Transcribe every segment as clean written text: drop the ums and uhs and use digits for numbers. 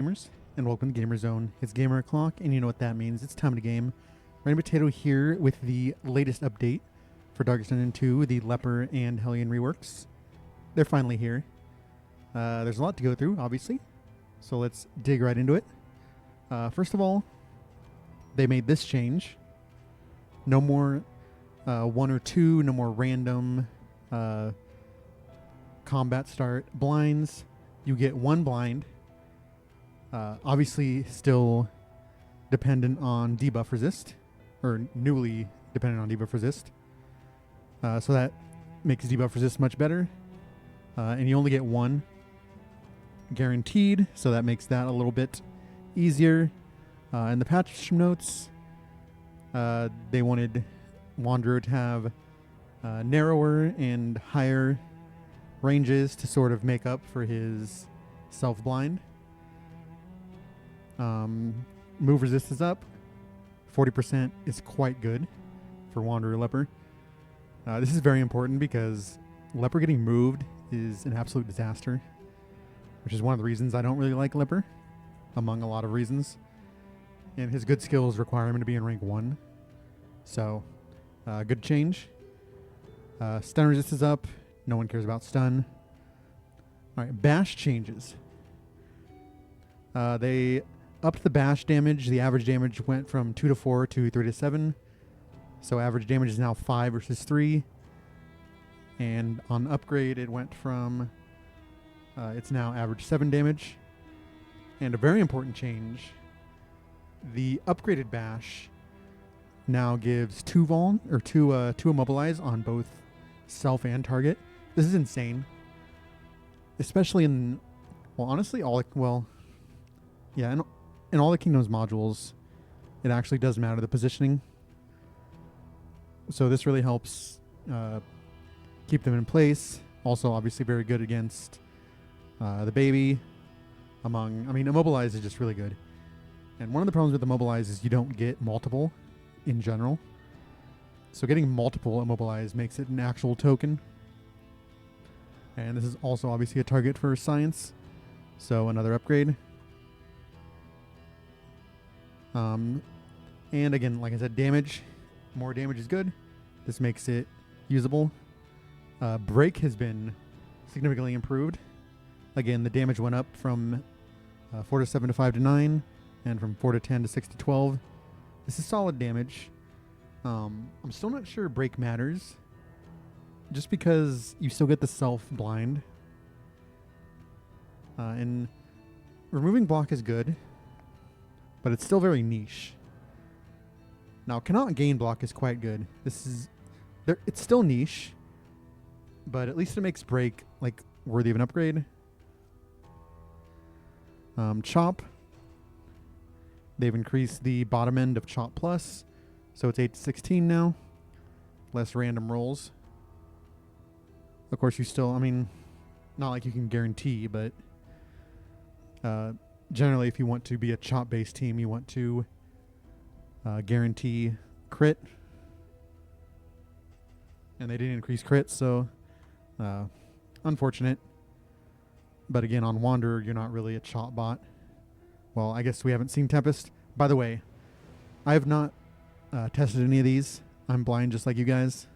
Gamers, and welcome to Gamer Zone. It's Gamer O'Clock, and you know what that means. It's time to game. Random Potato here with the latest update for Darkest Dungeon 2, the Leper and Hellion reworks. They're finally here. There's a lot to go through, obviously, so let's dig right into it. First of all, they made this change. No more 1 or 2, no more random combat start blinds. You get 1 blind. Obviously still dependent on debuff resist, or newly dependent on debuff resist. So that makes debuff resist much better. And you only get 1 guaranteed, so that makes that a little bit easier. In the patch notes, they wanted Wanderer to have narrower and higher ranges to sort of make up for his self-blind. Move resist is up. 40% is quite good for Wanderer Leper. This is very important because Leper getting moved is an absolute disaster, which is one of the reasons I don't really like Leper, among a lot of reasons. And his good skills require him to be in rank 1. So, good change. Stun resist is up. No one cares about stun. Alright, bash changes. They upped the bash damage. The average damage went from 2 to 4 to 3 to 7. So average damage is now 5 versus 3. And on upgrade, it went from... it's now average 7 damage. And a very important change, the upgraded bash now gives 2 vuln, or 2 immobilize on both self and target. This is insane. Especially in... Well, honestly, all... Well... Yeah, in all the Kingdoms modules, it actually does matter, the positioning. So this really helps keep them in place. Also, obviously, very good against the baby. Immobilize is just really good. And one of the problems with immobilize is you don't get multiple in general. So getting multiple immobilize makes it an actual token. And this is also obviously a target for science. So another upgrade. And again, like I said, damage. More damage is good. This makes it usable. Break has been significantly improved. Again, the damage went up from 4 to 7 to 5 to 9, and from 4 to 10 to 6 to 12. This is solid damage. I'm still not sure break matters, just because you still get the self-blind. And removing block is good, but it's still very niche. Now, cannot gain block is quite good. It's still niche, but at least it makes break like worthy of an upgrade. Chop. They've increased the bottom end of Chop Plus, so it's 8 to 16 now. Less random rolls. Of course, you still, not like you can guarantee, but generally, if you want to be a chop-based team, you want to guarantee crit. And they didn't increase crit, so unfortunate. But again, on Wanderer, you're not really a chop bot. Well, I guess we haven't seen Tempest. By the way, I have not tested any of these. I'm blind just like you guys.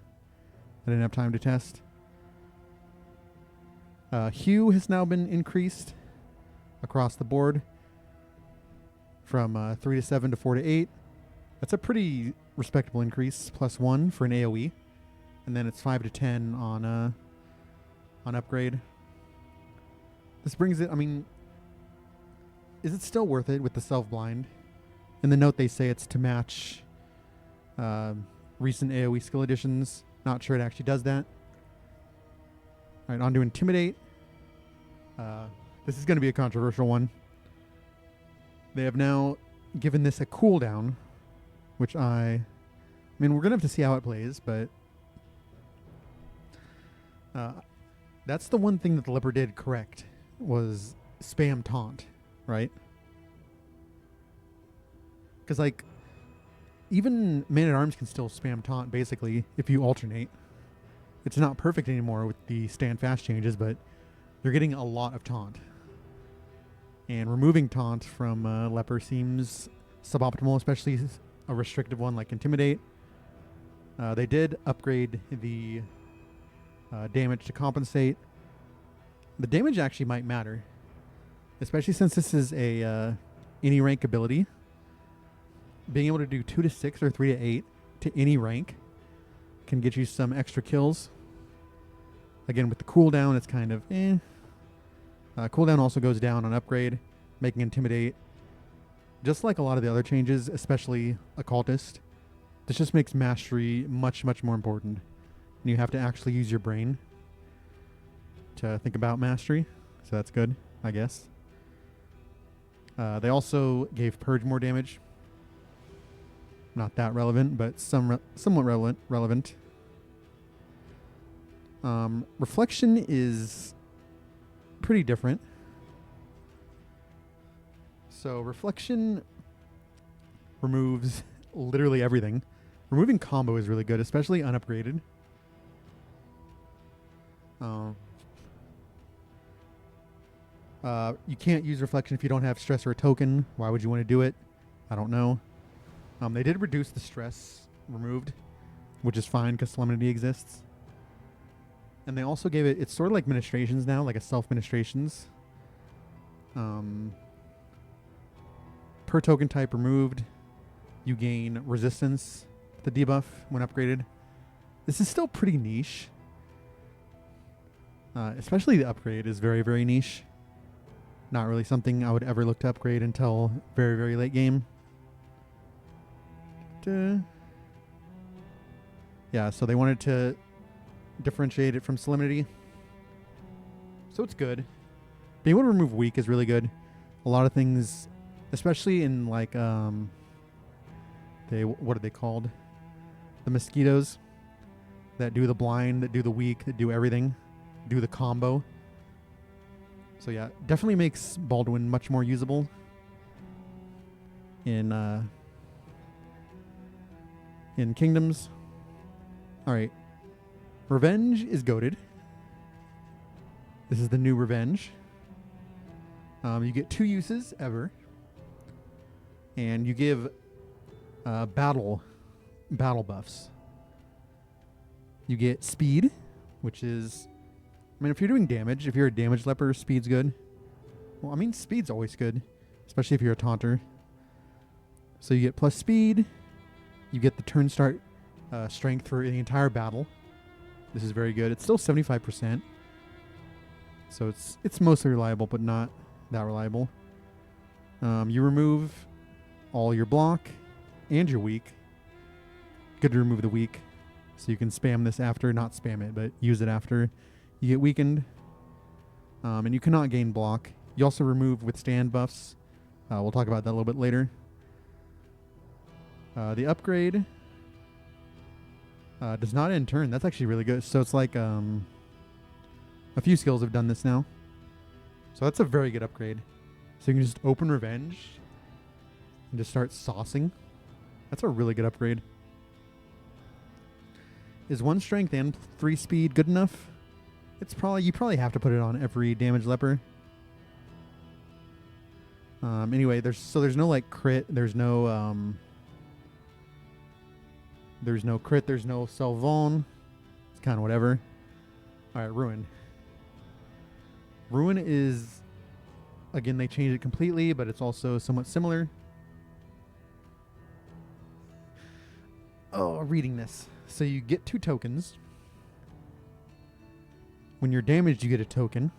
I didn't have time to test. Hue has now been increased across the board from 3 to 7 to 4 to 8. That's a pretty respectable increase, +1 for an AoE. And then it's 5 to 10 on upgrade. This brings it, is it still worth it with the self-blind? In the note they say it's to match recent AoE skill additions. Not sure it actually does that. Alright, on to Intimidate. This is going to be a controversial one. They have now given this a cooldown, which we're going to have to see how it plays, but that's the one thing that the Leper did correct, was spam taunt, right? Because, even Man-at-Arms can still spam taunt, basically, if you alternate. It's not perfect anymore with the stand fast changes, but you're getting a lot of taunt. And removing taunt from Leper seems suboptimal, especially a restrictive one like Intimidate. They did upgrade the damage to compensate. The damage actually might matter, especially since this is a any rank ability. Being able to do 2 to 6 or 3 to 8 to any rank can get you some extra kills. Again, with the cooldown, it's kind of eh. Cooldown also goes down on upgrade, making Intimidate. Just like a lot of the other changes, especially Occultist, this just makes Mastery much, much more important. And you have to actually use your brain to think about Mastery. So that's good, I guess. They also gave Purge more damage. Not that relevant, but somewhat relevant. Reflection is pretty different. So Reflection removes literally everything. Removing combo is really good, especially unupgraded. You can't use Reflection if you don't have stress or a token. Why would you want to do it? I don't know. They did reduce the stress removed, which is fine because Solemnity exists. And they also gave it, it's sort of like Ministrations now, like a self-Ministrations. Per token type removed, you gain resistance, the debuff, when upgraded. This is still pretty niche. Especially the upgrade is very, very niche. Not really something I would ever look to upgrade until very, very late game. Yeah, so they wanted to differentiate it from Solemnity. So it's good. Being able to remove weak is really good. A lot of things, especially in like what are they called? The mosquitoes that do the blind, that do the weak, that do everything, do the combo. So yeah, definitely makes Baldwin much more usable in Kingdoms. All right. Revenge is goated. This is the new Revenge. You get 2 uses ever. And you give battle buffs. You get speed, which is, I mean, if you're doing damage, if you're a damage leper, speed's good. Well, I mean, speed's always good, especially if you're a taunter. So you get plus speed. You get the turn start strength for the entire battle. This is very good. It's still 75%. So it's mostly reliable, but not that reliable. You remove all your block and your weak. Good to remove the weak. So you can spam this after, not spam it, but use it after you get weakened. And you cannot gain block. You also remove withstand buffs. We'll talk about that a little bit later. The upgrade does not end turn. That's actually really good. So it's like a few skills have done this now. So that's a very good upgrade. So you can just open Revenge and just start saucing. That's a really good upgrade. Is 1 strength and 3 speed good enough? It's probably, you probably have to put it on every damage leper. Anyway, there's no like crit. There's no crit. There's no Selvon. It's kind of whatever. All right, Ruin. Ruin is, again, they changed it completely, but it's also somewhat similar. Oh, reading this. So you get 2 tokens. When you're damaged, you get a token.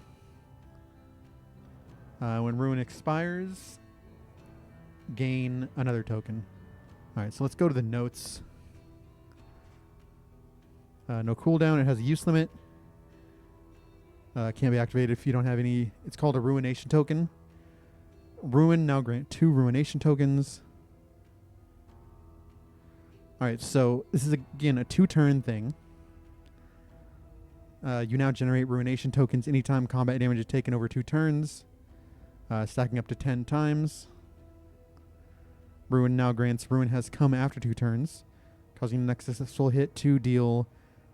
When Ruin expires, gain another token. All right, so let's go to the notes. No cooldown. It has a use limit. Can't be activated if you don't have any. It's called a Ruination token. Ruin now grant 2 Ruination tokens. All right, so this is, again, a 2-turn thing. You now generate Ruination tokens anytime combat damage is taken over 2 turns, stacking up to 10 times. Ruin now grants Ruin has come after 2 turns, causing the next successful hit to deal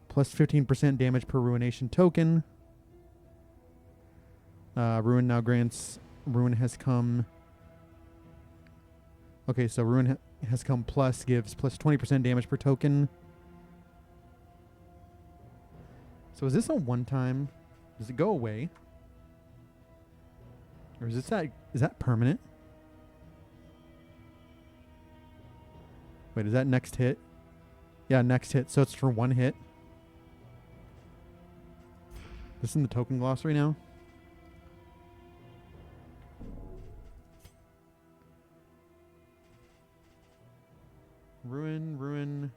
plus 15% damage per Ruination token. Ruin now grants Ruin has come. Okay, so Ruin has come plus gives plus 20% damage per token. So is this a one-time? Does it go away? Or is that permanent? Wait, is that next hit? Yeah, next hit. So it's for one hit. This is in the token glossary now. Ruin.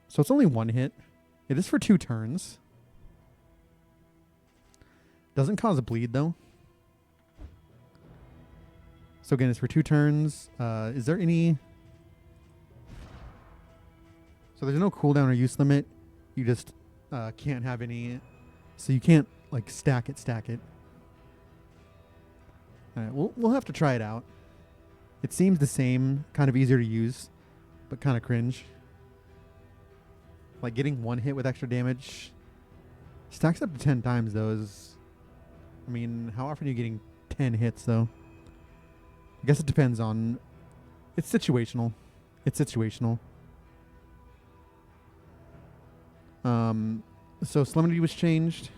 So it's only one hit. It is for 2 turns. Doesn't cause a bleed though. So again, it's for 2 turns. Is there any... So there's no cooldown or use limit. You just can't have any... So you can't like stack it. Alright, we'll have to try it out. It seems the same, kind of easier to use, but kind of cringe. Like getting 1 hit with extra damage stacks up to 10 times though is... I mean, how often are you getting 10 hits though? I guess it depends on... It's situational. So Solemnity was changed.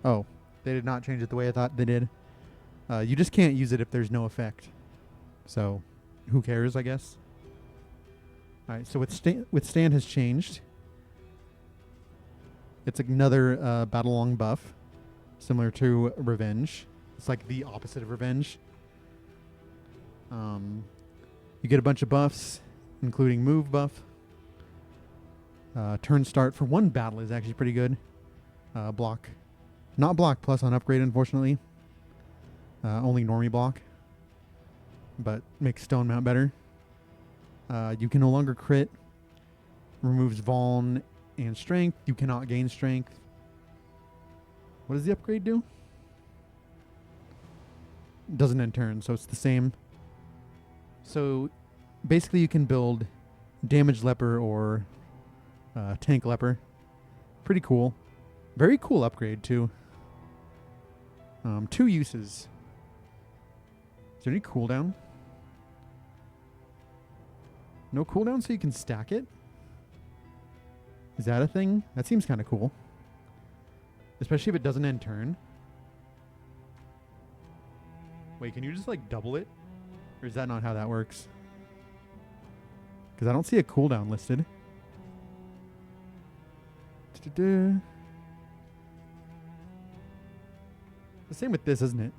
Oh, they did not change it the way I thought they did. You just can't use it if there's no effect. So, who cares, I guess? Alright, so Withstand has changed. It's another battle-long buff, similar to Revenge. It's like the opposite of Revenge. You get a bunch of buffs, including move buff. Turn start for 1 battle is actually pretty good. Block. Not block plus on upgrade, unfortunately. Only normie block. But makes Stone Mount better. You can no longer crit. Removes Vuln and Strength. You cannot gain Strength. What does the upgrade do? Doesn't end turn, so it's the same. So basically you can build Damaged Leper or Tank Leper. Pretty cool. Very cool upgrade too. 2 uses. Is there any cooldown? No cooldown so you can stack it? Is that a thing? That seems kind of cool. Especially if it doesn't end turn. Wait, can you just like double it? Or is that not how that works? Because I don't see a cooldown listed. The same with this, isn't it?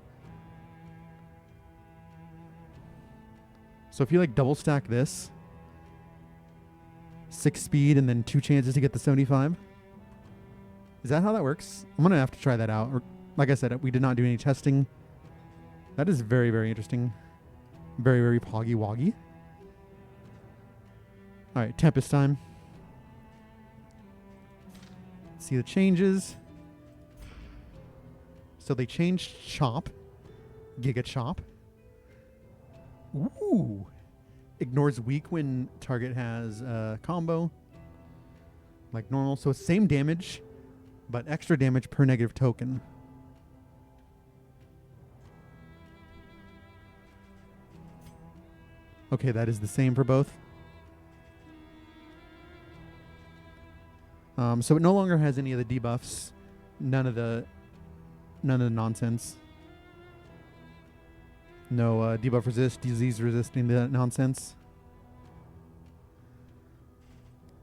So if you like double stack this, 6 speed and then 2 chances to get the 75. Is that how that works? I'm going to have to try that out. Or, like I said, we did not do any testing. That is very, very interesting. Very, very poggy-woggy. Alright, Tempest time. See the changes. So they changed Chop. Giga Chop. Ooh. Ignores weak when target has a combo. Like normal. So it's same damage, but extra damage per negative token. Okay, that is the same for both. So it no longer has any of the debuffs. None of the nonsense. No debuff resist, disease resisting the nonsense.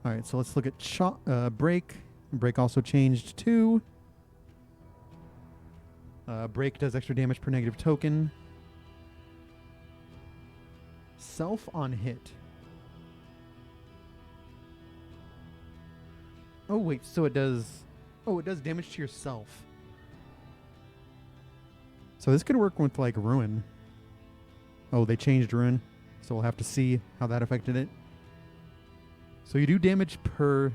Alright, so let's look at Break. Break also changed too. Break does extra damage per negative token. Self on hit. Oh wait, so it does... Oh, it does damage to yourself. So this could work with like Ruin. Oh, they changed Ruin. So we'll have to see how that affected it. So you do damage per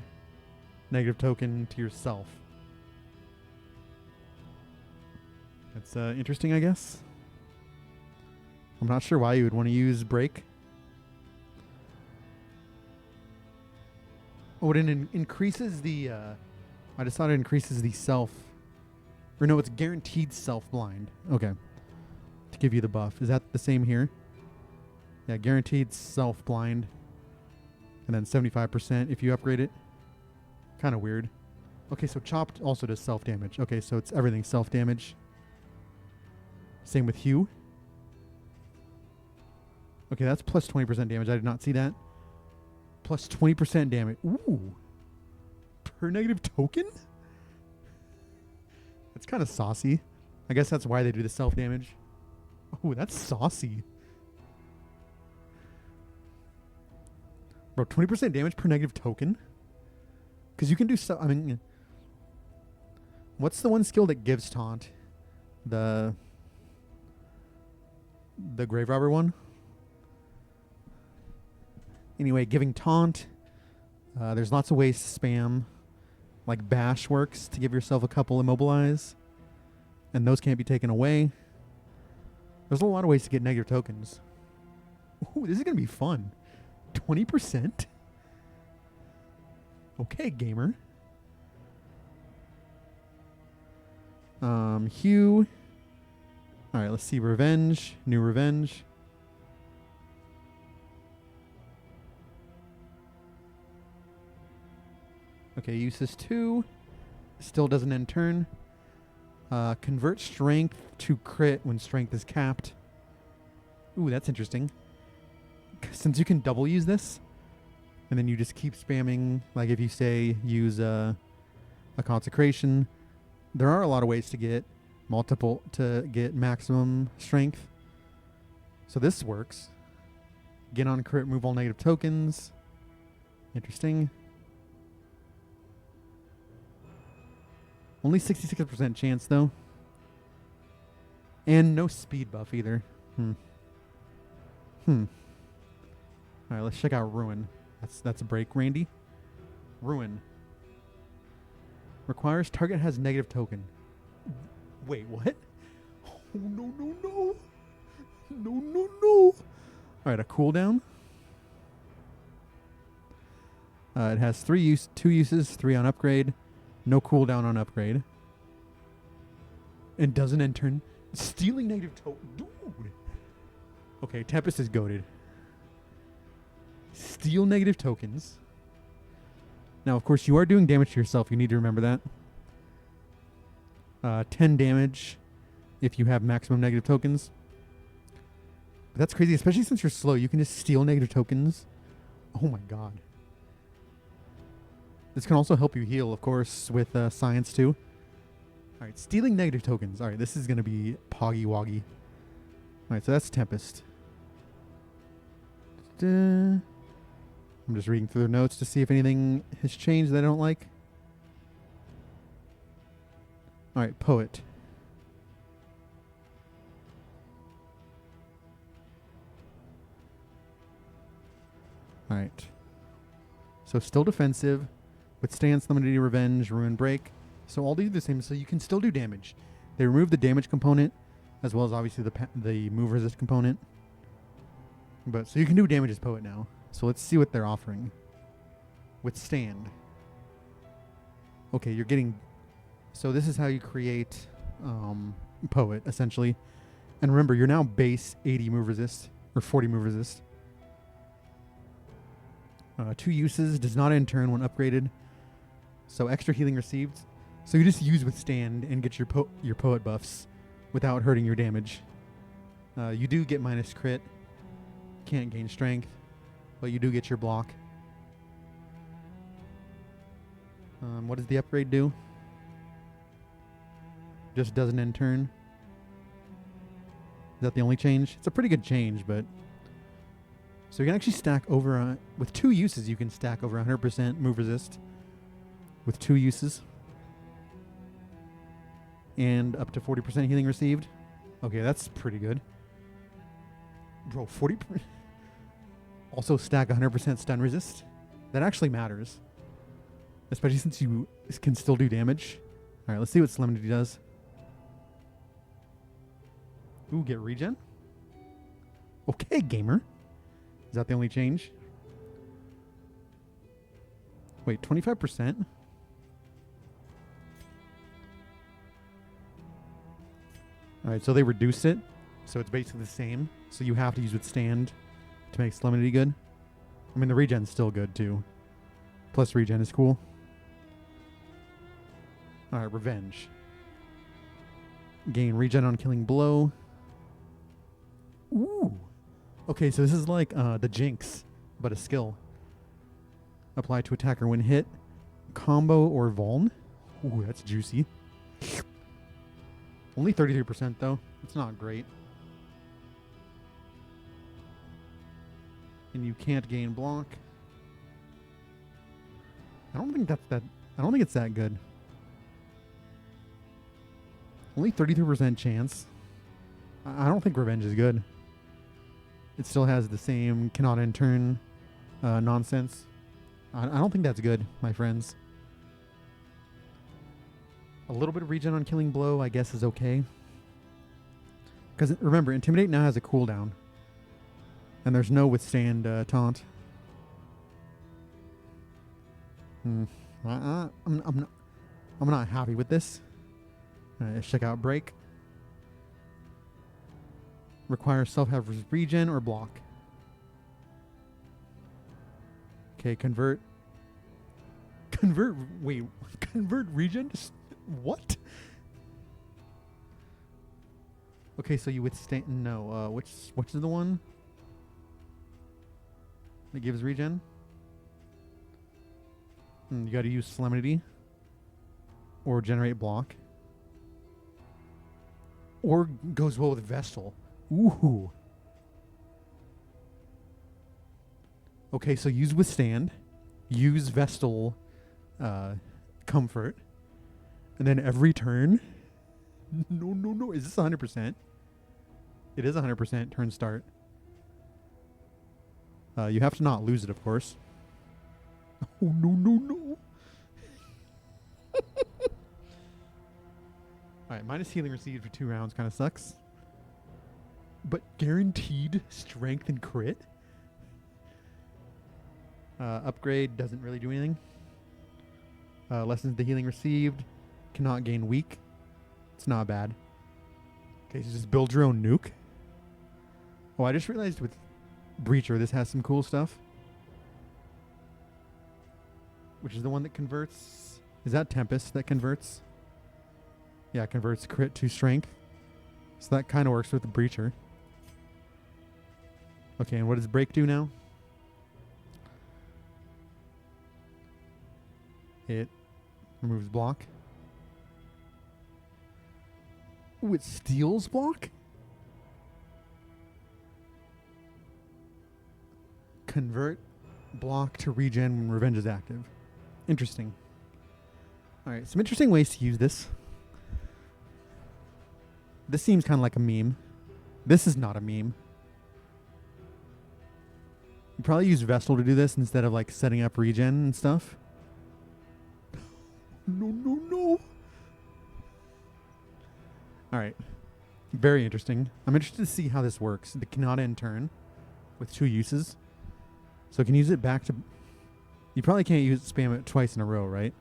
negative token to yourself. That's interesting, I guess. I'm not sure why you would want to use break. Oh, it increases the... I just thought it increases the self... Or no, it's guaranteed self-blind. Okay. To give you the buff. Is that the same here? Yeah, guaranteed self-blind. And then 75% if you upgrade it. Kind of weird. Okay, so chopped also does self-damage. Okay, so it's everything self-damage. Same with Hue. Okay, that's plus 20% damage. I did not see that. Plus 20% damage. Ooh. Per negative token? That's kind of saucy. I guess that's why they do the self-damage. Oh, that's saucy. Bro, 20% damage per negative token? Because you can do stuff... I mean... What's the one skill that gives taunt? The Grave Robber one? Anyway, giving taunt. There's lots of ways to spam. Like bash works to give yourself a couple immobilize. And those can't be taken away. There's a lot of ways to get negative tokens. Ooh, this is going to be fun. 20%? Okay, gamer. Hue. Alright, let's see. Revenge. New Revenge. Okay, uses 2. Still doesn't end turn. Convert strength to crit when strength is capped. Ooh, that's interesting. Since you can double use this, and then you just keep spamming, like if you say use a consecration, there are a lot of ways to get maximum strength. So this works. Get on crit, remove all negative tokens. Interesting. Only 66% chance though. And no speed buff either. Alright, let's check out Ruin. That's a break, Randy. Ruin. Requires target has negative token. Wait, what? Oh, no, no, no. No, no, no. Alright, a cooldown. It has 2 uses, 3 on upgrade. No cooldown on upgrade. And doesn't end turn. Stealing negative token. Dude. Okay, Tempest is goated. Steal negative tokens. Now, of course, you are doing damage to yourself. You need to remember that. 10 damage if you have maximum negative tokens. But that's crazy, especially since you're slow. You can just steal negative tokens. Oh my god. This can also help you heal, of course, with science too. Alright, stealing negative tokens. Alright, this is going to be poggy-woggy. Alright, so that's Tempest. I'm just reading through their notes to see if anything has changed that I don't like. Alright, Poet. Alright. So still defensive. Withstands Limited Revenge, Ruin, Break. So all these are the same, so you can still do damage. They remove the damage component, as well as obviously the move resist component. But so you can do damage as Poet now. So let's see what they're offering. Withstand. Okay, you're getting... So this is how you create Poet, essentially. And remember, you're now base 80 move resist, or 40 move resist. 2 uses, does not end turn when upgraded. So extra healing received. So you just use Withstand and get your Poet buffs without hurting your damage. You do get minus crit. Can't gain strength. But you do get your block. What does the upgrade do? Just doesn't end turn. Is that the only change? It's a pretty good change, but... So you can actually stack over... with 2 uses, you can stack over 100% move resist. With 2 uses. And up to 40% healing received. Okay, that's pretty good. Bro, 40%... Also stack 100% stun resist. That actually matters. Especially since you can still do damage. Alright, let's see what Solemnity does. Ooh, get regen. Okay, gamer. Is that the only change? Wait, 25%? Alright, so they reduced it. So it's basically the same. So you have to use withstand to make solemnity good. I mean, the regen's still good too. Plus regen is cool. Alright, revenge. Gain regen on killing blow. Ooh. Okay, so this is like the Jinx, but a skill. Apply to attacker when hit. Combo or vuln. Ooh, that's juicy. Only 33% though. It's not great. And you can't gain block. I don't think it's that good. Only 33% chance. I don't think revenge is good. It still has the same cannot end turn nonsense. I don't think that's good, my friends. A little bit of regen on killing blow, I guess, is okay. Because remember, intimidate now has a cooldown, and there's no withstand taunt. I'm not happy with this. Let's check out break. Requires self-have regen or block. Okay, convert. Wait, convert regen? What? Okay, so you withstand. No, which is the one that gives regen? You got to use solemnity or generate block, or goes well with Vestal. Ooh. Okay, so use withstand, use Vestal comfort, and then every turn. No. Is this 100%? It is 100% turn start. You have to not lose it, of course. Oh, no. Alright, minus healing received for 2 rounds kind of sucks. But guaranteed strength and crit? Upgrade doesn't really do anything. Lessens the healing received. Cannot gain weak. It's not bad. Okay, so just build your own nuke. Oh, I just realized with Breacher this has some cool stuff. Which is the one that converts... Is that Tempest that converts? Yeah, it converts crit to strength. So that kind of works with the Breacher. Okay, and what does break do now? It removes block. Ooh, it steals block? Convert block to regen when revenge is active. Interesting. Alright, some interesting ways to use this. This seems kind of like a meme. This is not a meme. You probably use Vestal to do this instead of like setting up regen and stuff. No. Alright. Very interesting. I'm interested to see how this works. The cannot end turn with 2 uses. So you can use it back to... You probably can't spam it twice in a row, right?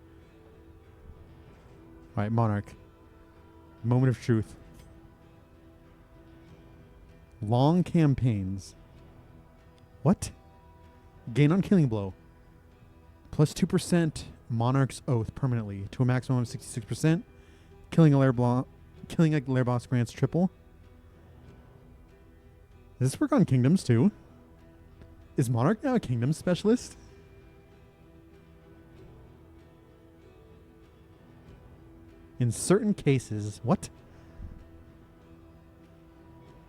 Alright, Monarch. Moment of truth. Long campaigns. What? Gain on killing blow. Plus 2% Monarch's Oath permanently to a maximum of 66%. Killing a lair boss grants triple. Does this work on kingdoms too? Is Monarch now a kingdom specialist? In certain cases, what?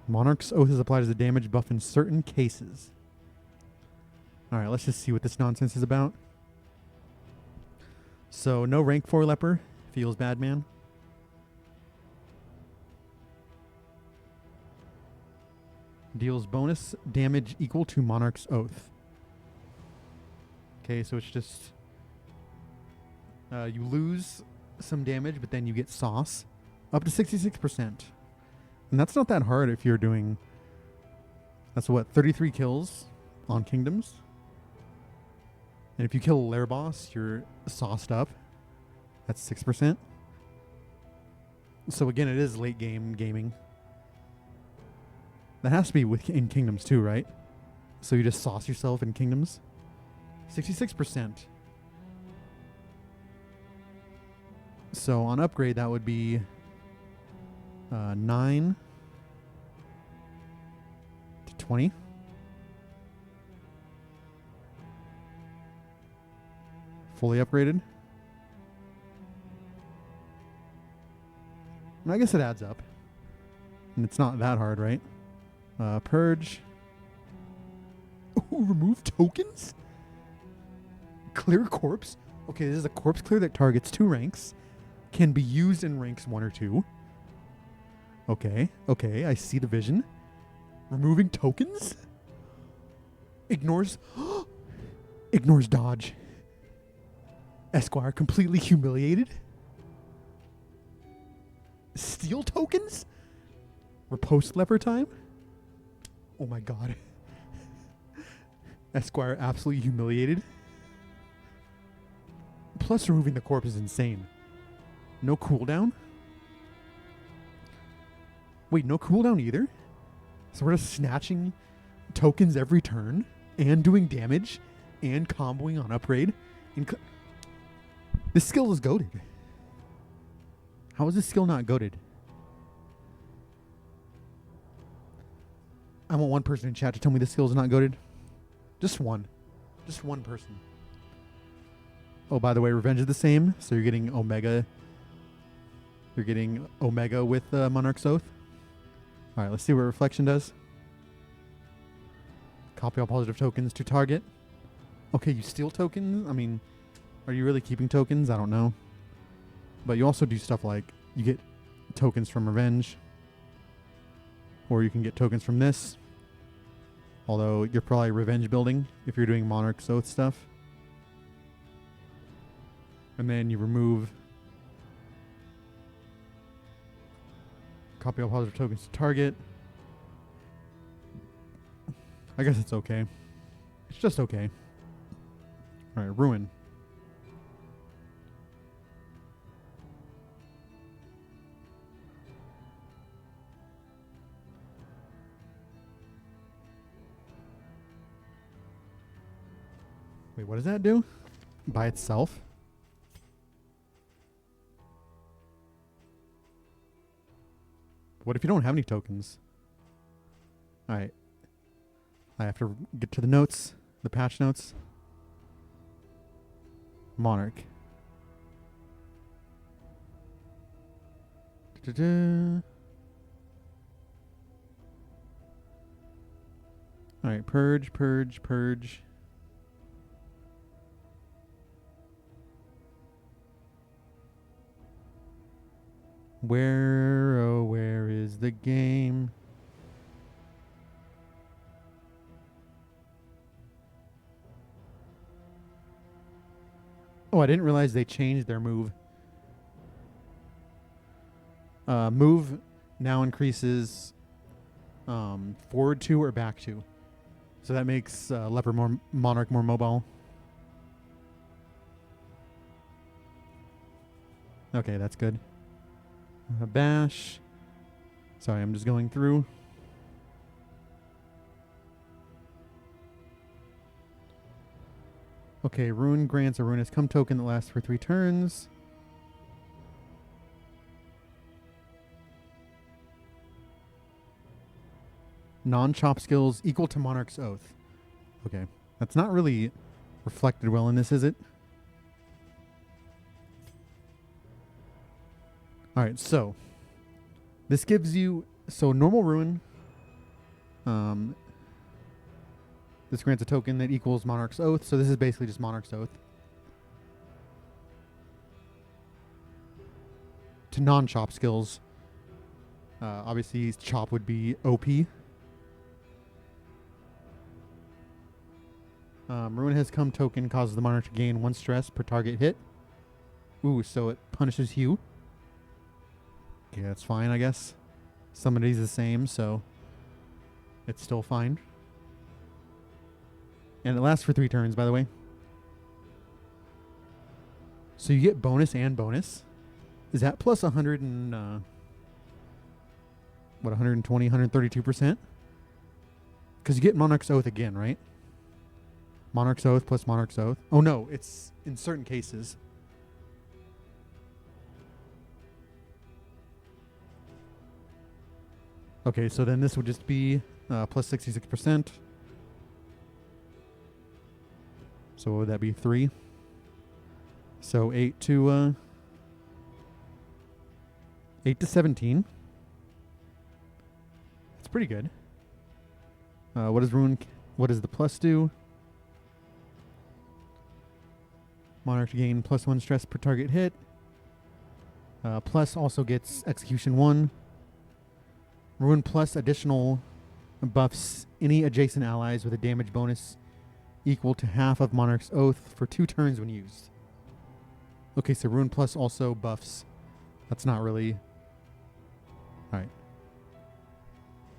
Monarch's Oath is applied as a damage buff in certain cases. Alright, let's just see what this nonsense is about. So, no rank 4 leper. Feels bad, man. Deals bonus damage equal to Monarch's Oath. Okay, so it's just... you lose some damage, but then you get sauce. Up to 66%. And that's not that hard if you're doing That's what, 33 kills on kingdoms. And if you kill a lair boss, you're sauced up. That's 6%. So again, it is late game gaming. That has to be in kingdoms too, right? So you just sauce yourself in kingdoms. 66%. So on upgrade, that would be 9 to 20. Fully upgraded. And I guess it adds up. And it's not that hard, right? Purge. Ooh, remove tokens? Clear corpse? Okay, this is a corpse clear that targets 2 ranks. Can be used in ranks 1 or 2. Okay, I see the vision. Removing tokens? Ignores... ignores dodge. Esquire completely humiliated? Steal tokens? Riposte leper time? Oh my god. Esquire absolutely humiliated. Plus removing the corpse is insane. No cooldown? Wait, no cooldown either? So we're just snatching tokens every turn and doing damage and comboing on upgrade. This skill is goated. How is this skill not goated? I want one person in chat to tell me this skill is not goated. Just one. Just one person. Oh, by the way, Revenge is the same. So you're getting Omega. You're getting Omega with Monarch's Oath. All right, let's see what Reflection does. Copy all positive tokens to target. Okay, you steal tokens? I mean, are you really keeping tokens? I don't know. But you also do stuff like you get tokens from Revenge. Or you can get tokens from this. Although you're probably Revenge building if you're doing Monarch's Oath stuff. And then you remove copy all positive tokens to target. I guess it's okay. It's just okay. Alright, Ruin. Wait, what does that do? By itself? What if you don't have any tokens? Alright. I have to get to the notes. The patch notes. Monarch. Alright, purge, purge, purge. Where, oh, where is the game? Oh, I didn't realize they changed their move. Move now increases forward 2 or back 2. So that makes Monarch more mobile. Okay, that's good. Bash. Sorry, I'm just going through. Okay, Ruin grants a Ruinous Come token that lasts for 3 turns. Non-chop skills equal to Monarch's Oath. Okay, that's not really reflected well in this, is it? Alright, so this gives you normal Ruin. This grants a token that equals Monarch's Oath, so this is basically just Monarch's Oath. To non-chop skills, obviously chop would be OP. Ruin has come token causes the Monarch to gain 1 stress per target hit. Ooh, so it punishes Hugh. Okay, that's fine, I guess. Some of these the same, so It's still fine. And it lasts for 3 turns, by the way. So you get bonus and bonus. Is that plus 100 and... what, 120, 132%? Because you get Monarch's Oath again, right? Monarch's Oath plus Monarch's Oath. Oh, no. It's in certain cases. Okay, so then this would just be plus 66%. So what would that be? 3? So 8 to 17. It's pretty good. What does Ruin? What does the plus do? Monarch gain plus 1 stress per target hit. Plus also gets execution 1. Ruin plus additional buffs any adjacent allies with a damage bonus equal to half of Monarch's Oath for 2 turns when used. Okay, so Ruin plus also buffs. That's not really... Alright.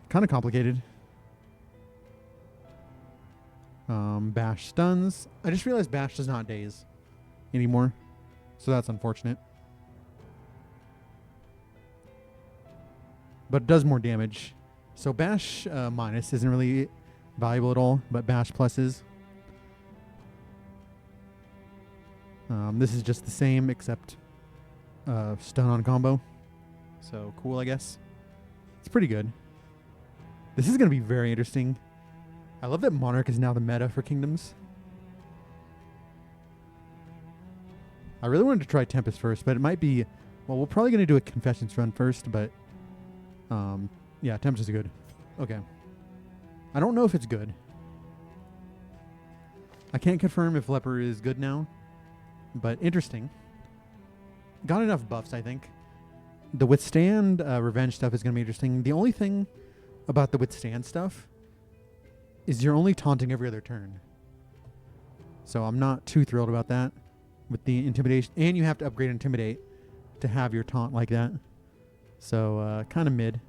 Kind of complicated. Bash stuns. I just realized Bash does not daze anymore. So that's unfortunate. But it does more damage. So Bash minus isn't really valuable at all, but Bash plus is. This is just the same except stun on combo. So cool, I guess. It's pretty good. This is going to be very interesting. I love that Monarch is now the meta for kingdoms. I really wanted to try Tempest first, but it might be... Well, we're probably going to do a Confessions run first, but... yeah, Tempest is good. Okay. I don't know if it's good. I can't confirm if Leper is good now, but interesting. Got enough buffs, I think. The Withstand Revenge stuff is going to be interesting. The only thing about the Withstand stuff is you're only taunting every other turn. So I'm not too thrilled about that with the Intimidation. And you have to upgrade Intimidate to have your taunt like that. So kind of mid.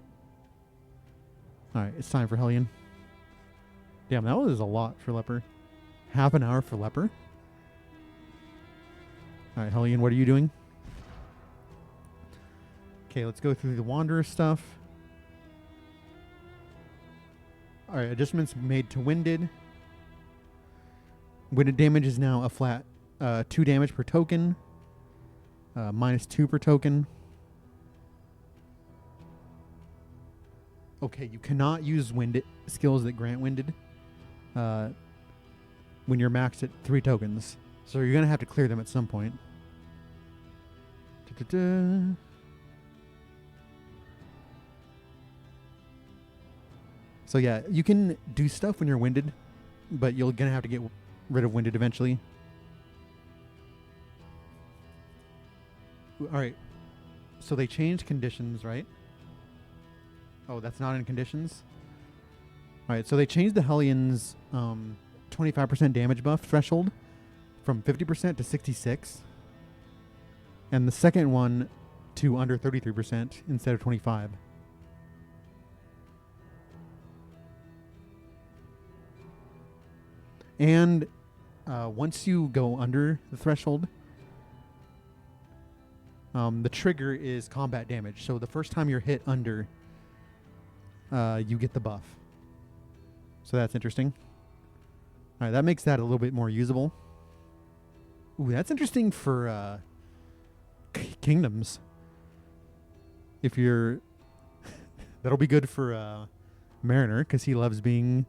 Alright, it's time for Hellion. Damn, that was a lot for Leper. Half an hour for Leper. Alright, Hellion, what are you doing? Okay, let's go through the Wanderer stuff. Alright, adjustments made to Winded. Winded damage is now a flat 2 damage per token. Minus 2 per token. Okay, you cannot use Winded skills that grant Winded when you're maxed at 3 tokens. So you're going to have to clear them at some point. Da-da-da. So yeah, you can do stuff when you're winded, but you're going to have to get rid of winded eventually. All right. So they changed conditions, right? Oh, that's not in conditions? All right, so they changed the Hellion's 25% damage buff threshold from 50% to 66%. And the second one to under 33% instead of 25%. And once you go under the threshold, the trigger is combat damage. So the first time you're hit under, you get the buff. So that's interesting. All right, that makes that a little bit more usable. Ooh, that's interesting for kingdoms. If you're... that'll be good for Mariner, because he loves being...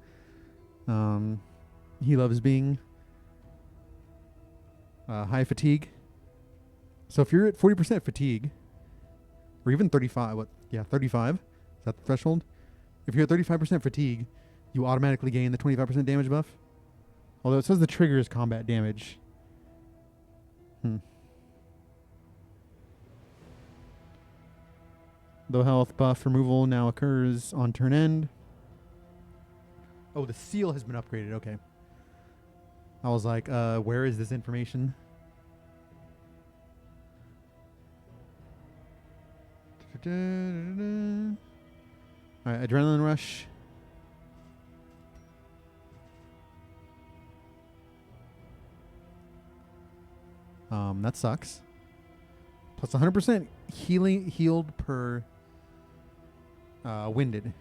high fatigue. So if you're at 40% fatigue, or even 35, 35, is that the threshold? If you're at 35% fatigue, you automatically gain the 25% damage buff. Although it says the trigger is combat damage. Low health buff removal now occurs on turn end. Oh, the seal has been upgraded. Okay. I was like, where is this information? Alright, Adrenaline Rush. That sucks. Plus 100% healed per winded.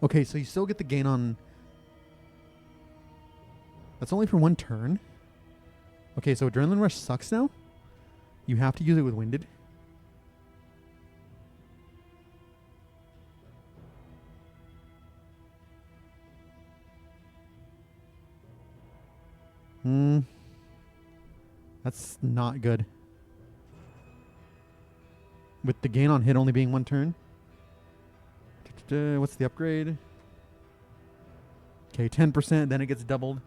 Okay, so you still get the gain on... That's only for 1 turn. Okay, so Adrenaline Rush sucks now. You have to use it with winded. That's not good. With the gain on hit only being 1 turn. What's the upgrade? Okay, 10%, then it gets doubled.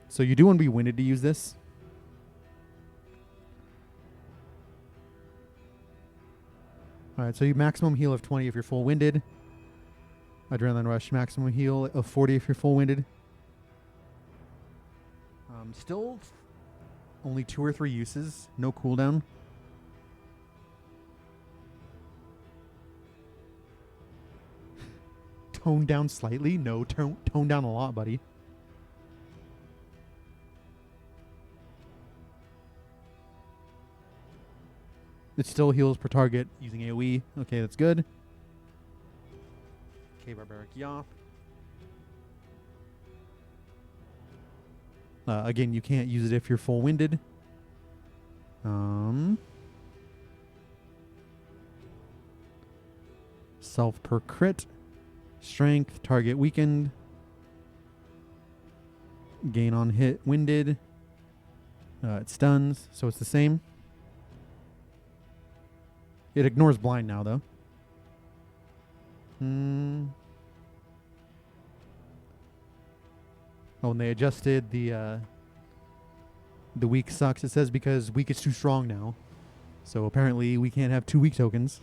So you do want to be winded to use this. Alright, so you maximum heal of 20 if you're full winded. Adrenaline Rush, maximum heal of 40 if you're full winded. Still only 2 or 3 uses, no cooldown. Tone down slightly? No, tone down a lot, buddy. It still heals per target using AoE. Okay, that's good. Okay, Barbaric Yop. Again, you can't use it if you're full winded. Self per crit. Strength, target weakened. Gain on hit, winded. It stuns, so it's the same. It ignores blind now, though. Oh, and they adjusted the weak sucks, it says, because weak is too strong now. So apparently we can't have 2 weak tokens.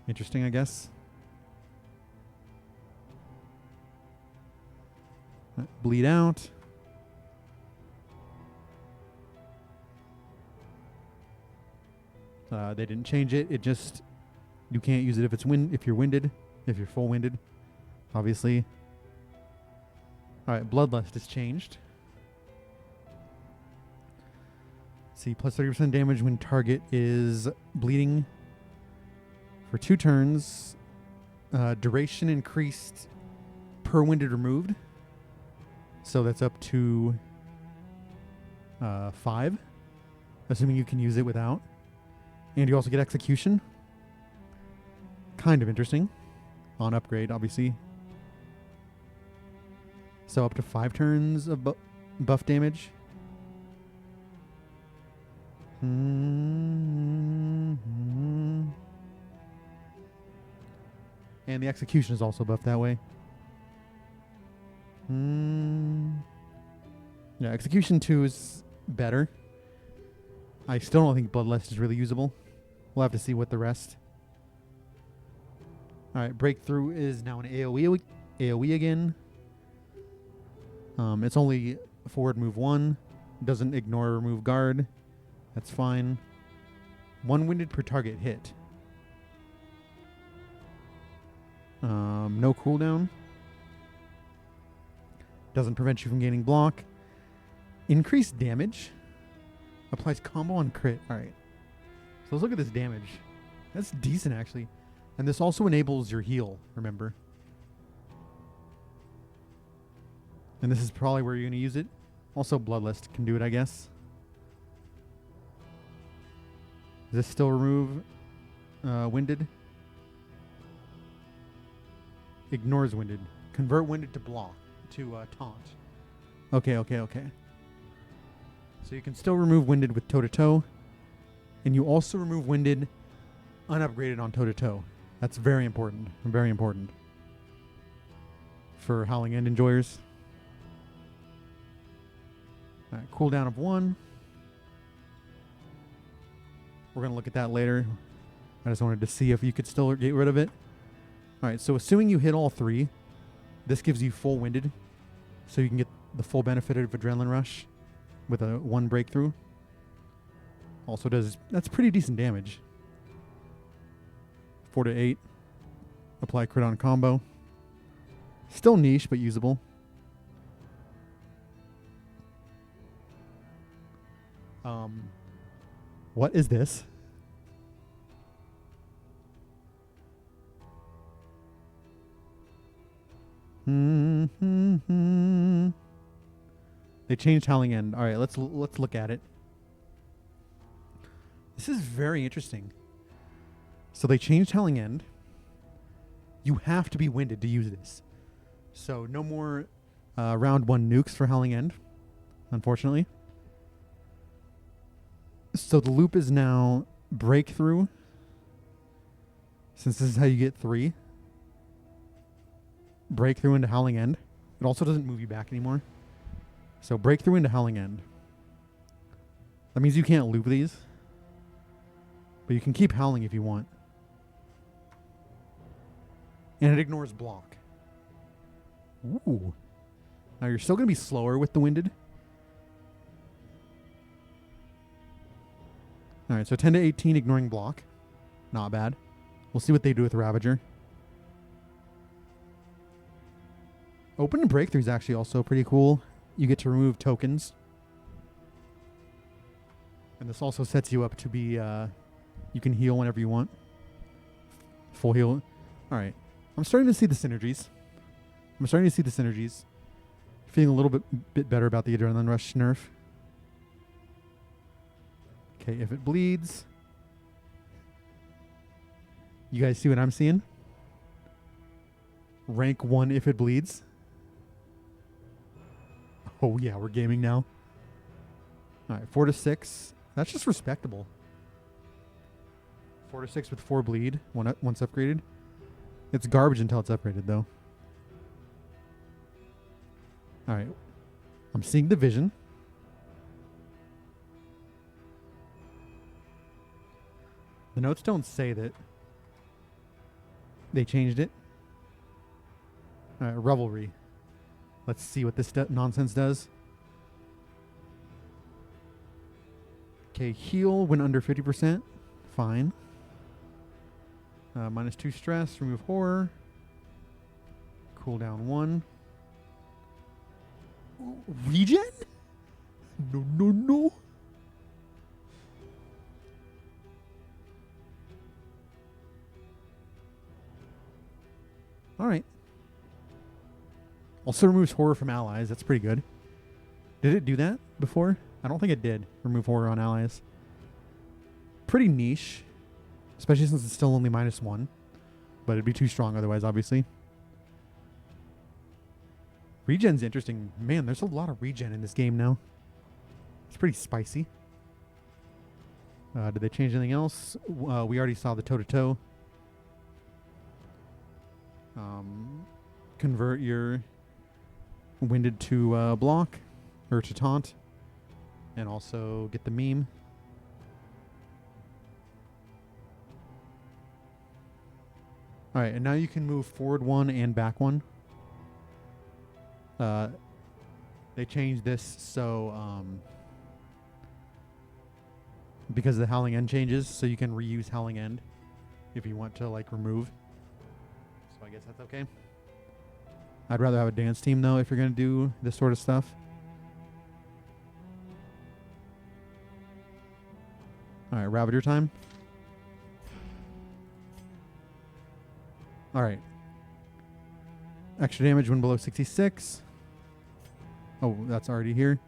Interesting, I guess. Bleed out. They didn't change it. It just, you can't use it if you're winded, if you're full winded, obviously. All right, Bloodlust is changed. See, plus 30% damage when target is bleeding for 2 turns. Duration increased per winded removed. So that's up to 5, assuming you can use it without. And you also get execution. Kind of interesting. On upgrade, obviously. So up to 5 turns of buff damage. And the execution is also buffed that way. Yeah, execution 2 is better. I still don't think Bloodlust is really usable. We'll have to see what the rest. Alright, Breakthrough is now an AoE again. It's only forward move 1. Doesn't ignore or remove guard. That's fine. 1 winded per target hit. No cooldown. Doesn't prevent you from gaining block. Increased damage. Applies combo on crit. Alright. So let's look at this damage. That's decent, actually. And this also enables your heal, remember. And this is probably where you're going to use it. Also, Bloodlust can do it, I guess. Does this still remove winded? Ignores winded. Convert winded to block. To taunt. Okay. So you can still remove winded with toe-to-toe. And you also remove winded unupgraded on toe-to-toe. That's very important. Very important. For Howling End enjoyers. Alright, cooldown of 1. We're going to look at that later. I just wanted to see if you could still get rid of it. Alright, so assuming you hit all 3, this gives you full winded. So you can get the full benefit of Adrenaline Rush with a 1 breakthrough. Also that's pretty decent damage. 4 to 8. Apply crit on combo. Still niche, but usable. What is this? They changed Howling End. All right, let's look at it. This is very interesting. So they changed Howling End. You have to be winded to use this. So no more round 1 nukes for Howling End, unfortunately. So the loop is now Breakthrough. Since this is how you get 3. Breakthrough into Howling End. It also doesn't move you back anymore. So Breakthrough into Howling End. That means you can't loop these. But you can keep howling if you want. And it ignores block. Ooh. Now you're still going to be slower with the winded. Alright, so 10 to 18 ignoring block. Not bad. We'll see what they do with Ravager. Open and Breakthrough is actually also pretty cool. You get to remove tokens. And this also sets you up to be... you can heal whenever you want. Full heal. Alright. I'm starting to see the synergies. Feeling a little bit better about the Adrenaline Rush nerf. Okay, if it bleeds... You guys see what I'm seeing? Rank 1 if it bleeds. Oh yeah, we're gaming now. Alright, 4 to 6. That's just respectable. 4 to 6 with 4 bleed once upgraded. It's garbage until it's upgraded though. Alright. I'm seeing the vision. The notes don't say that they changed it. Alright, Revelry. Let's see what this nonsense does. Okay, heal when under 50%. Fine. -2 stress, remove horror. Cooldown 1. Regen? No. Alright. Also removes horror from allies. That's pretty good. Did it do that before? I don't think it did. Remove horror on allies. Pretty niche. Especially since it's still only -1. But it'd be too strong otherwise, obviously. Regen's interesting. Man, there's a lot of regen in this game now. It's pretty spicy. Did they change anything else? We already saw the toe-to-toe. Convert your winded to block. Or to taunt. And also get the meme. Alright, and now you can move forward 1 and back 1. They changed this so because of the Howling End changes, so you can reuse Howling End if you want to like remove. So I guess that's okay. I'd rather have a dance team though if you're gonna do this sort of stuff. Alright, Ravager time. Alright. Extra damage when below 66. Oh, that's already here.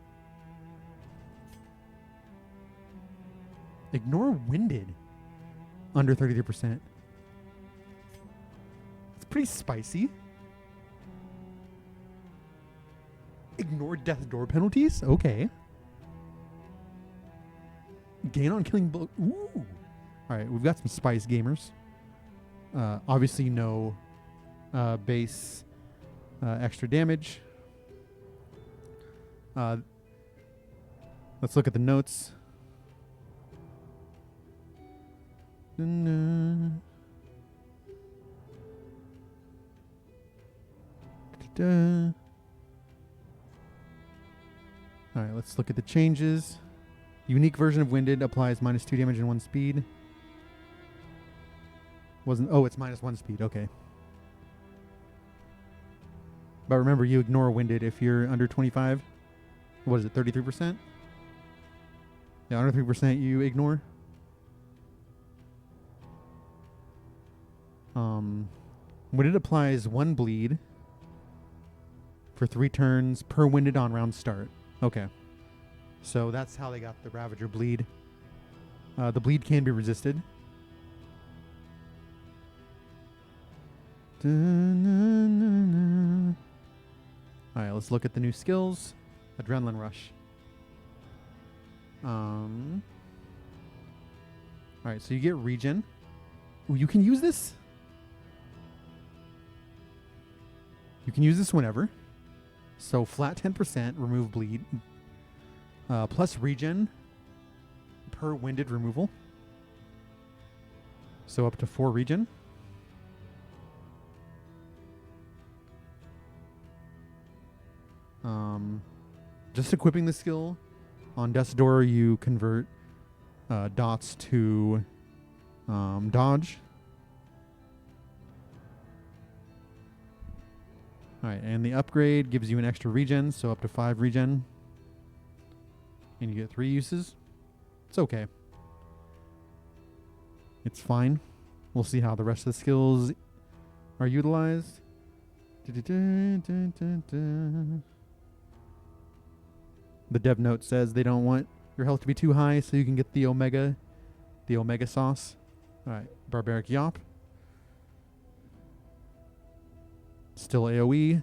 Ignore winded. Under 33%. It's pretty spicy. Ignore death door penalties? Okay. Gain on killing blow. Ooh. Alright, we've got some spice gamers. Obviously no base extra damage. Let's look at the notes. Alright, let's look at the changes. Unique version of Winded applies -2 damage and 1 speed. Oh, it's -1 speed, okay. But remember, you ignore Winded if you're under 25. What is it, 33%? The other 3% you ignore. When it applies 1 bleed for 3 turns per winded on round start. Okay. So that's how they got the Ravager bleed. The bleed can be resisted. Alright, let's look at the new skills. Adrenaline Rush. Alright, so you get regen. Ooh, you can use this? You can use this whenever. So flat 10%, remove bleed. Plus regen per winded removal. So up to 4 regen. Just equipping the skill. On Death's Door, you convert dots to dodge. Alright, and the upgrade gives you an extra regen, so up to 5 regen. And you get 3 uses. It's okay. It's fine. We'll see how the rest of the skills are utilized. The dev note says they don't want your health to be too high so you can get the Omega sauce. Alright, Barbaric Yop. Still AoE.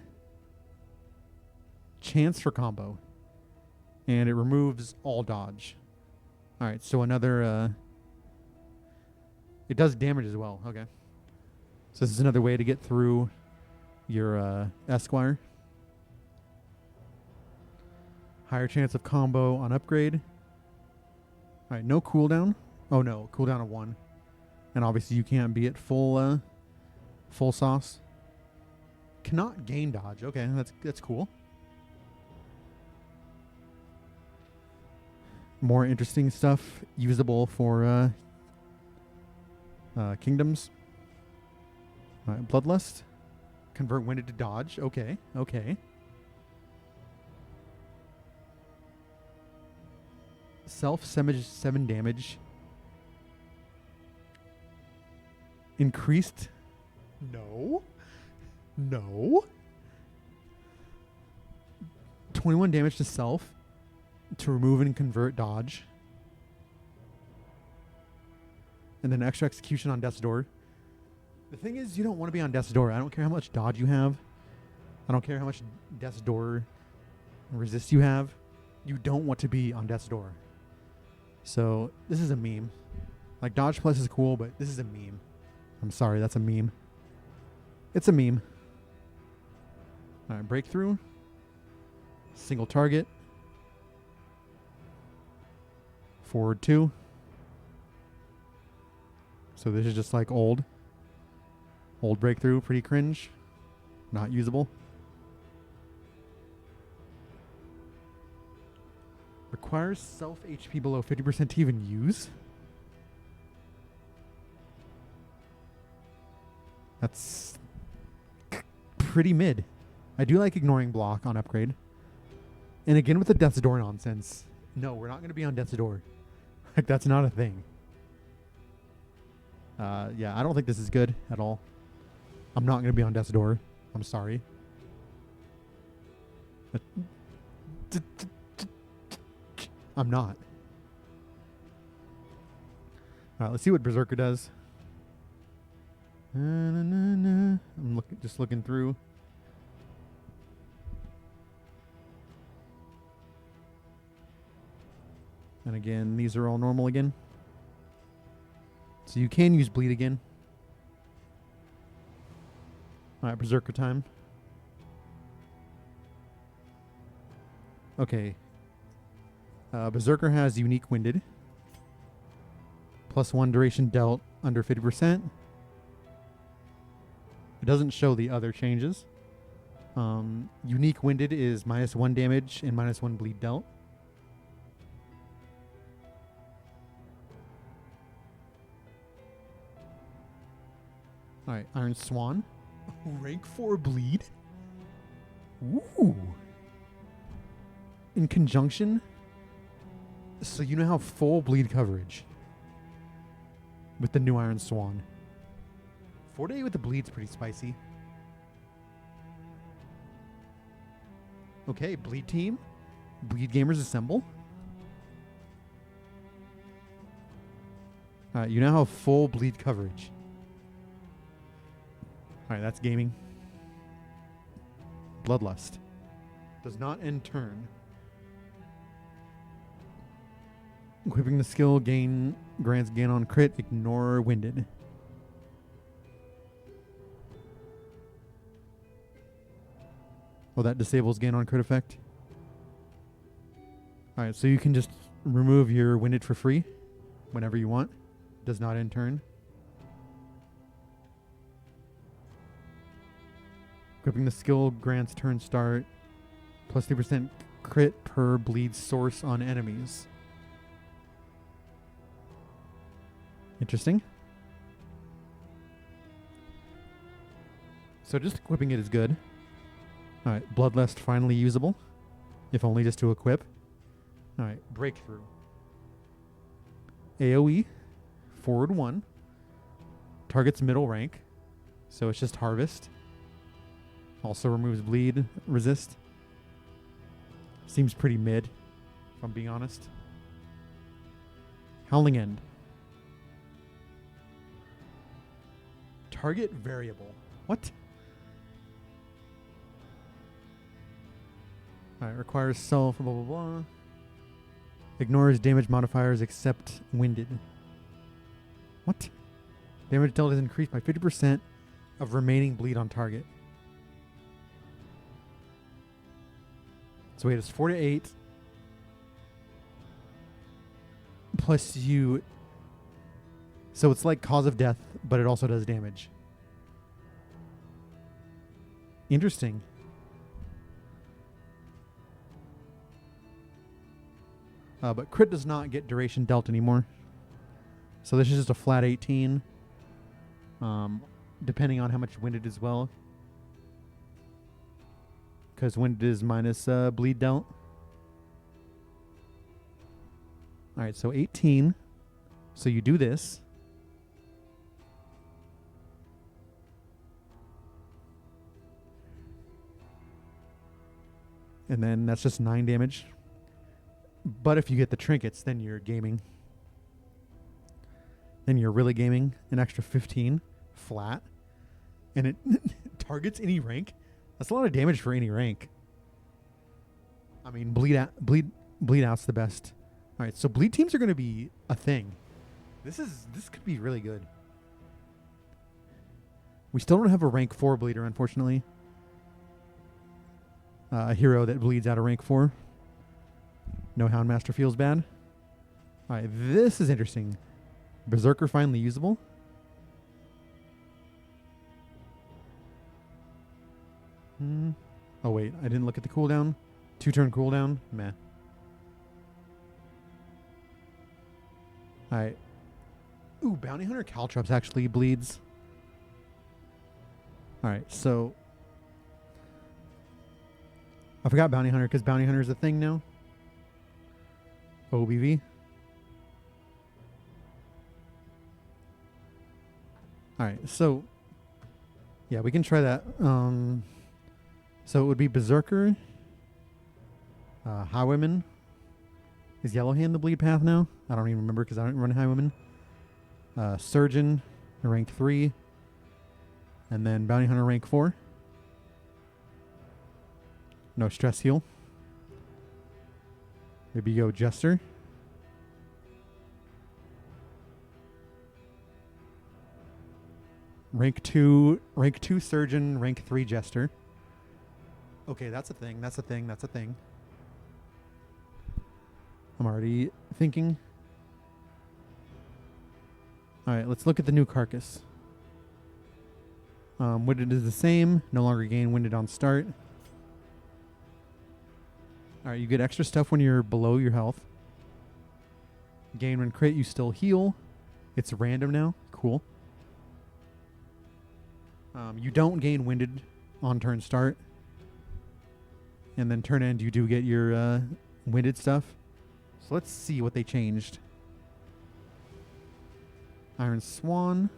Chance for combo. And it removes all dodge. Alright, so another... it does damage as well. Okay. So this is another way to get through your Esquire. Higher chance of combo on upgrade. Alright, no cooldown. Oh no, cooldown of 1. And obviously you can't be at full sauce. Cannot gain dodge. Okay, that's cool. More interesting stuff usable for kingdoms. Alright, Bloodlust. Convert winded to dodge. Okay, okay. Self 7 damage. Increased. No. No. 21 damage to self to remove and convert dodge. And then extra execution on Death's Door. The thing is, you don't want to be on Death's Door. I don't care how much dodge you have. I don't care how much Death's Door resist you have. You don't want to be on Death's Door. So, this is a meme. Like, Dodge Plus is cool, but this is a meme. I'm sorry, that's a meme. It's a meme. Alright, Breakthrough. Single target. Forward 2. So this is just like old Breakthrough, pretty cringe. Not usable. Requires self HP below 50% to even use. That's pretty mid. I do like ignoring block on upgrade. And again with the Death's Door nonsense. No, we're not going to be on Death's Door. Like, that's not a thing. Yeah, I don't think this is good at all. I'm not going to be on Death's Door. I'm sorry. I'm not. Alright, let's see what Berserker does. I'm just looking through. And again, these are all normal again. So you can use bleed again. Alright, Berserker time. Okay. Berserker has unique winded. +1 duration dealt under 50%. It doesn't show the other changes. Unique winded is -1 damage and -1 bleed dealt. Alright, Iron Swan. Rank 4 bleed. Ooh. In conjunction So you now have full bleed coverage with the new Iron Swan. 4-8 with the bleed's pretty spicy. Okay, bleed team. Bleed gamers assemble. Alright, you now have full bleed coverage. Alright, that's gaming. Bloodlust. Does not end turn. Equipping the skill grants gain on crit, ignore winded. Oh, that disables gain on crit effect. Alright, so you can just remove your winded for free whenever you want. Does not end turn. Equipping the skill grants turn start plus 3% crit per bleed source on enemies. Interesting. So just equipping it is good. Alright, Bloodlust finally usable. If only just to equip. Alright, Breakthrough. AoE, forward 1. Targets middle rank. So it's just Harvest. Also removes bleed, resist. Seems pretty mid, if I'm being honest. Howling End. Target variable. What? Alright, requires self, blah, blah, blah. Ignores damage modifiers except winded. What? Damage dealt is increased by 50% of remaining bleed on target. So wait, it's 4-8. Plus you... So it's like cause of death, but it also does damage. Interesting. But crit does not get duration dealt anymore. So this is just a flat 18. Depending on how much winded as well. Because winded is minus bleed dealt. Alright, so 18. So you do this. And then that's just 9 damage. But if you get the trinkets, then you're gaming. Then you're really gaming. An extra 15 flat. And it targets any rank. That's a lot of damage for any rank. I mean, bleed out's the best. All right, so bleed teams are going to be a thing. This could be really good. We still don't have a rank 4 bleeder, unfortunately. A hero that bleeds out of rank 4. No Houndmaster feels bad. Alright, this is interesting. Berserker finally usable. Oh wait, I didn't look at the cooldown. 2-turn cooldown? Meh. Alright. Ooh, Bounty Hunter Caltrops actually bleeds. Alright, so... I forgot Bounty Hunter because Bounty Hunter is a thing now. OBV. Alright, so... Yeah, we can try that. So it would be Berserker. Highwayman. Is Yellowhand the bleed path now? I don't even remember because I don't run Highwayman. Surgeon, rank 3. And then Bounty Hunter, rank 4. No stress heal. Maybe go Jester. Rank 2 Surgeon, rank 3 Jester. Okay, that's a thing, that's a thing, that's a thing. I'm already thinking. Alright, let's look at the new Carcass. Winded is the same. No longer gain winded on start. Alright, you get extra stuff when you're below your health. Gain when crit, you still heal. It's random now. Cool. You don't gain winded on turn start. And then turn end, you do get your winded stuff. So let's see what they changed. Iron Swan.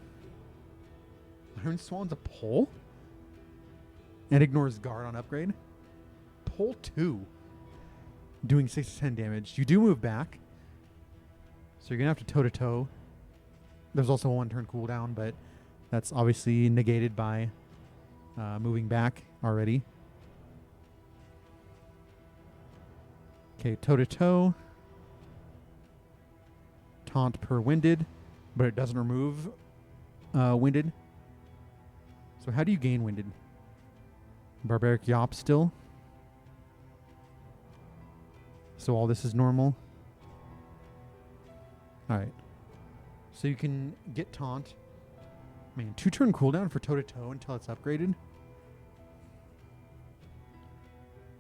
Iron Swan's a pull? And ignores guard on upgrade. Pull 2. Doing 6 to 10 damage. You do move back. So you're going to have to toe-to-toe. There's also a 1-turn cooldown, but that's obviously negated by moving back already. Okay, toe-to-toe. Taunt per winded, but it doesn't remove winded. So how do you gain winded? Barbaric Yop still. So all this is normal. Alright. So you can get taunt. Man, 2-turn cooldown for toe-to-toe until it's upgraded.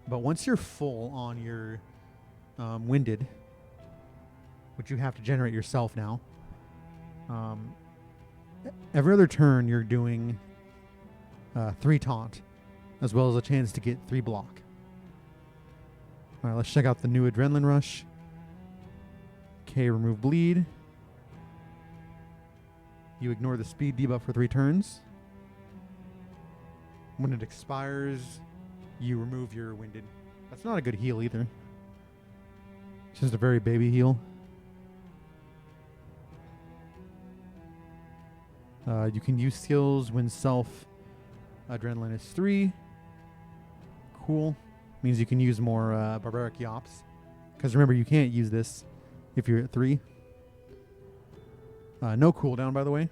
But once you're full on your winded, which you have to generate yourself now, every other turn you're doing 3 taunt, as well as a chance to get 3 block. Alright, let's check out the new Adrenaline Rush. Okay, remove bleed. You ignore the speed debuff for 3 turns. When it expires, you remove your winded. That's not a good heal either. It's just a very baby heal. You can use skills when self adrenaline is 3. Cool. Means you can use more barbaric yops. Because remember, you can't use this if you're at 3. No cooldown, by the way.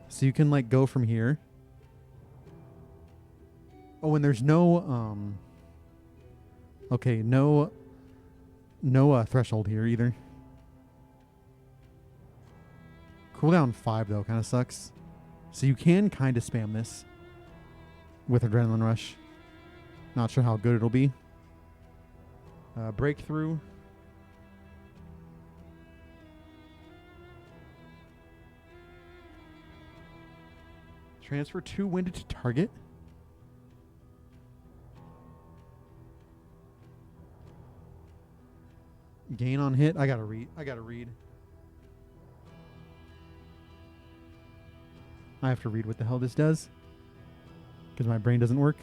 So you can like go from here. Oh, and there's no okay, no threshold here either. Cooldown 5 though kind of sucks. So you can kind of spam this with Adrenaline Rush. Not sure how good it'll be. Breakthrough. Transfer 2 winded to target. Gain on hit. I gotta read. I have to read what the hell this does, because my brain doesn't work.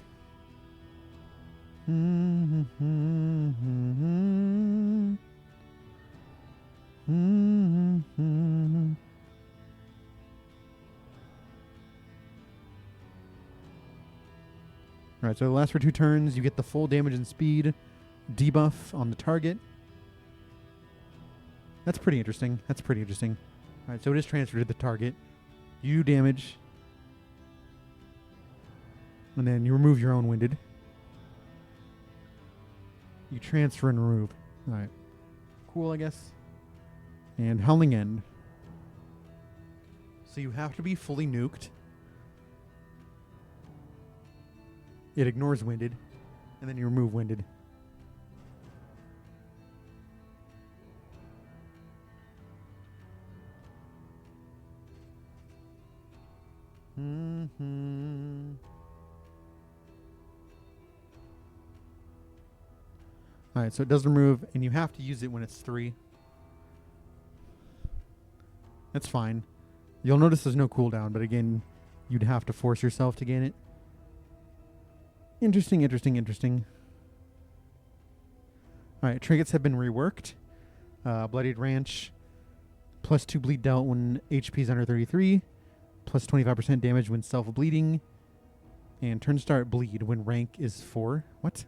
Alright, so it lasts for 2 turns. You get the full damage and speed debuff on the target. That's pretty interesting. Alright, so it is transferred to the target. You do damage. And then you remove your own winded. You transfer and remove. Alright. Cool, I guess. And Howling End. So you have to be fully nuked. It ignores winded. And then you remove winded. Alright, so it does remove, and you have to use it when it's 3. That's fine. You'll notice there's no cooldown, but again, you'd have to force yourself to gain it. Interesting. Alright, trinkets have been reworked. Bloodied Ranch, plus 2 bleed dealt when HP is under 33, plus 25% damage when self-bleeding, and turn start bleed when rank is 4. What?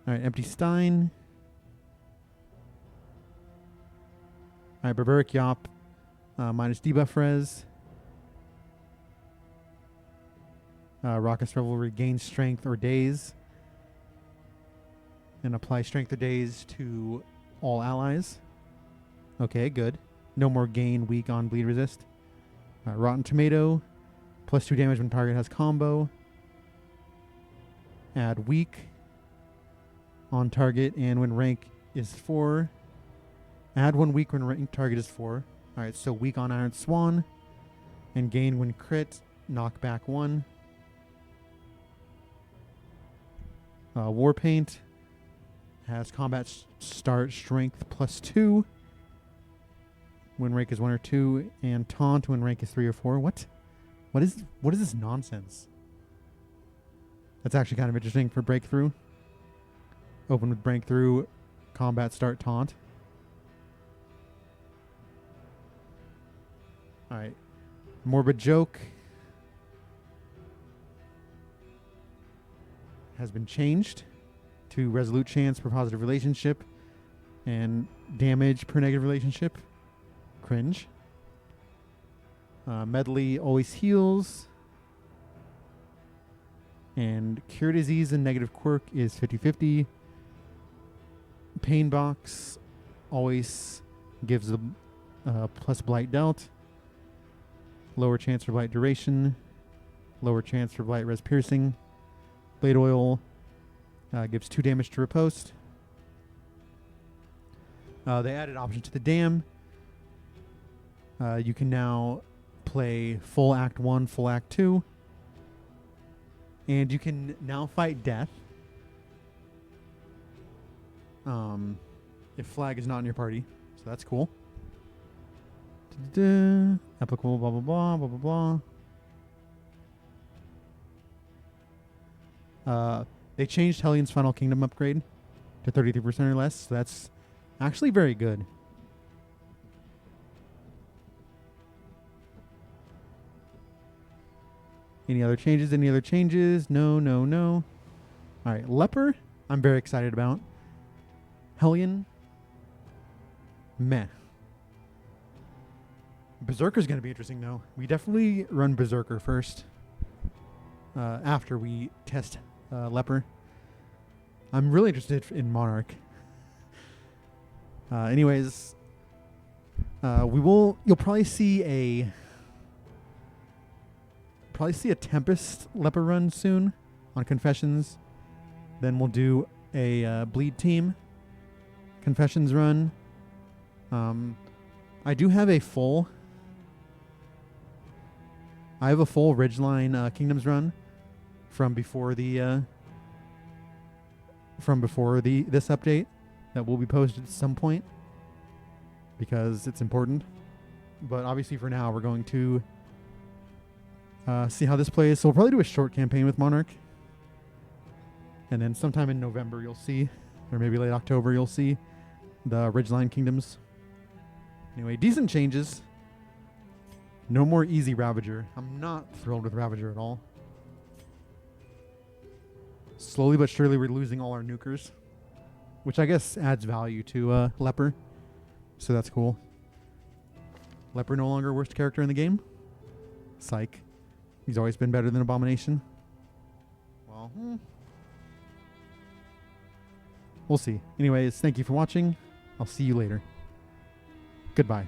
Alright, Empty Stein. Alright, Barbaric Yop, minus debuff res. Raucous Revelry gains strength or daze. And apply strength or daze to all allies. Okay, good. No more gain weak on bleed resist. Rotten Tomato, plus 2 damage when target has combo. Add weak on target and when rank is 4. Add 1 weak when rank target is 4. Alright, so weak on Iron Swan. And gain when crit, knock back 1. War Paint, Has combat start strength +2 when rank is 1 or 2, and taunt when rank is 3 or 4. What is this nonsense? That's actually kind of interesting for breakthrough. Open with breakthrough, combat start taunt. All right, morbid joke has been changed to resolute chance per positive relationship and damage per negative relationship. Cringe. Medley always heals. And cure disease and negative quirk is 50-50. Pain box always gives a plus blight dealt. Lower chance for blight duration. Lower chance for blight res piercing. Blade oil gives 2 damage to riposte. They added option to the dam. You can now play full Act 1, full Act 2. And you can now fight death. If flag is not in your party. So that's cool. Applicable, blah, blah, blah, blah, blah, blah. They changed Hellion's Final Kingdom upgrade to 33% or less. So that's actually very good. Any other changes? Any other changes? No, no, no. All right, Leper, I'm very excited about. Hellion, meh. Berserker's going to be interesting, though. We definitely run Berserker first after we test Leper. I'm really interested in Monarch. Anyways, you'll probably see a Tempest Leper run soon on Confessions. Then we'll do a Bleed Team Confessions run. I do have a full Ridgeline Kingdoms run from before this update that will be posted at some point because it's important. But obviously for now we're going to see how this plays. So we'll probably do a short campaign with Monarch. And then sometime in November you'll see, or maybe late October you'll see the Ridgeline Kingdoms. Anyway, decent changes. No more easy Ravager. I'm not thrilled with Ravager at all. Slowly but surely we're losing all our nukers, which I guess adds value to Leper. So that's cool. Leper no longer worst character in the game. Psych. He's always been better than Abomination. Well, we'll see. Anyways, thank you for watching. I'll see you later. Goodbye.